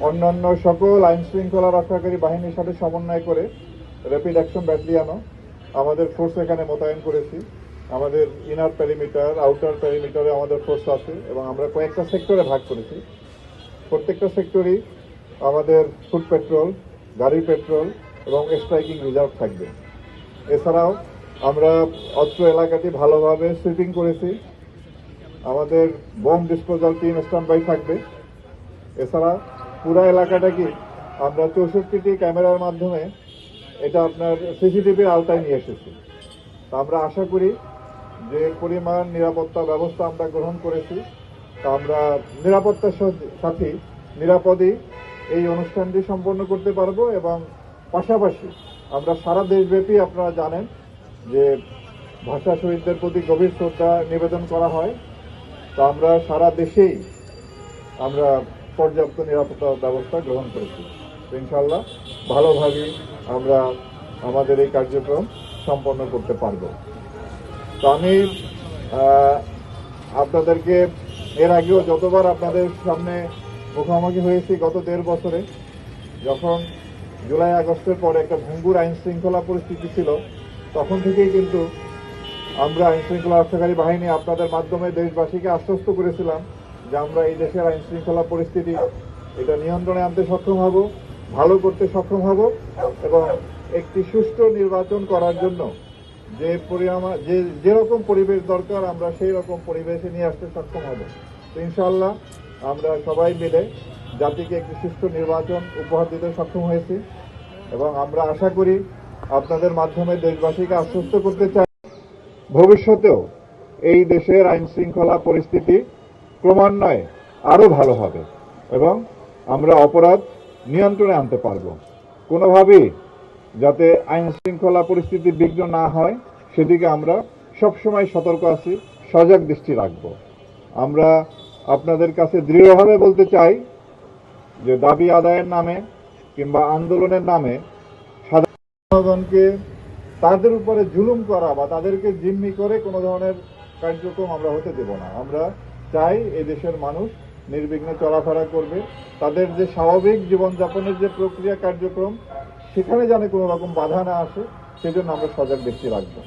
অন্যান্য সকল আইন শৃঙ্খলা রক্ষাকারী বাহিনীর সাথে সমন্বয় করে র্যাপিড অ্যাকশন ব্যাটালিয়নও আমাদের ফোর্স এখানে মোতায়েন করেছি। আমাদের ইনার পেরিমিটার, আউটার পেরিমিটারে আমাদের ফোর্স আছে এবং আমরা কয়েকটা সেক্টরে ভাগ করেছি। প্রত্যেকটা সেক্টরই আমাদের ফুট পেট্রোল, গাড়ি পেট্রোল এবং স্ট্রাইকিং রিজার্ভ থাকবে। এছাড়াও আমরা অত্র এলাকাটি ভালোভাবে সুইপিং করেছি। আমাদের bomb disposal team stand by থাকবে। এছাড়া পুরো এলাকাটাকে আমরা 64টি ক্যামেরার মাধ্যমে এটা আপনার সিসিটিভির আওতায় নিয়ে এসেছি। তা আমরা আশা করি যে পরিমাণ নিরাপত্তা ব্যবস্থা আমরা গ্রহণ করেছি তা আমরা নিরাপত্তার সাথে নিরাপদেই এই অনুষ্ঠানটি সম্পন্ন করতে পারবো এবং পাশাপাশি আমরা সারা দেশব্যাপী আপনারা জানেন যে ভাষা শহীদদের প্রতি গভীর শ্রদ্ধা নিবেদন করা হয়। তা আমরা সারা দেশেই আমরা পর্যাপ্ত নিরাপত্তা ব্যবস্থা গ্রহণ করেছি। ইনশাআল্লাহ ভালোভাবেই আমরা আমাদের এই কার্যক্রম সম্পন্ন করতে পারব। তো আমি আপনাদেরকে এর আগেও যতবার আপনাদের সামনে মুখোমুখি হয়েছি গত 1.5 বছরে, যখন জুলাই আগস্টের পরে একটা ভঙ্গুর আইন শৃঙ্খলা পরিস্থিতি ছিল, তখন থেকেই কিন্তু আমরা আইন শৃঙ্খলা রক্ষাকারী বাহিনী আপনাদের মাধ্যমে দেশবাসীকে আশ্বস্ত করেছিলাম যে আমরা এই দেশের আইন শৃঙ্খলা পরিস্থিতি এটা নিয়ন্ত্রণে আনতে সক্ষম হব, ভালো করতে সক্ষম হব এবং একটি সুষ্ঠু নির্বাচন করার জন্য যেরকম পরিবেশ দরকার আমরা সেই রকম পরিবেশে নিয়ে আসতে সক্ষম হব। তো ইনশাআল্লাহ আমরা সবাই মিলে জাতিকে একটি সুষ্ঠু নির্বাচন উপহার দিতে সক্ষম হয়েছি এবং আমরা আশা করি আপনাদের মাধ্যমে দেশবাসীকে আশ্বস্ত করতে চাই ভবিষ্যতেও এই দেশের আইন শৃঙ্খলা পরিস্থিতি ক্রমান্বয়ে আরো ভালো হবে এবং আমরা অপরাধ নিয়ন্ত্রণে আনতে পারব। কোনোভাবেই যাতে আইন শৃঙ্খলা পরিস্থিতি বিঘ্ন না হয় সেদিকে আমরা সবসময় সতর্ক আছি, সজাগ দৃষ্টি রাখব। আমরা আপনাদের কাছে দৃঢ়ভাবে বলতে চাই যে দাবি আদায়ের নামে কিংবা আন্দোলনের নামে সাধারণ জনগণকে তাদের উপরে জুলুম করা বা তাদেরকে জিম্মি করে কোনো ধরনের কার্যক্রম আমরা হতে দেব না। আমরা চাই এই দেশের মানুষ নির্বিঘ্নে চলাফেরা করবে, তাদের যে স্বাভাবিক জীবনযাপনের যে প্রক্রিয়া কার্যক্রম সেখানে যেন কোনো রকম বাধা না আসে সেজন্য আমরা সজাগ দৃষ্টি রাখবো।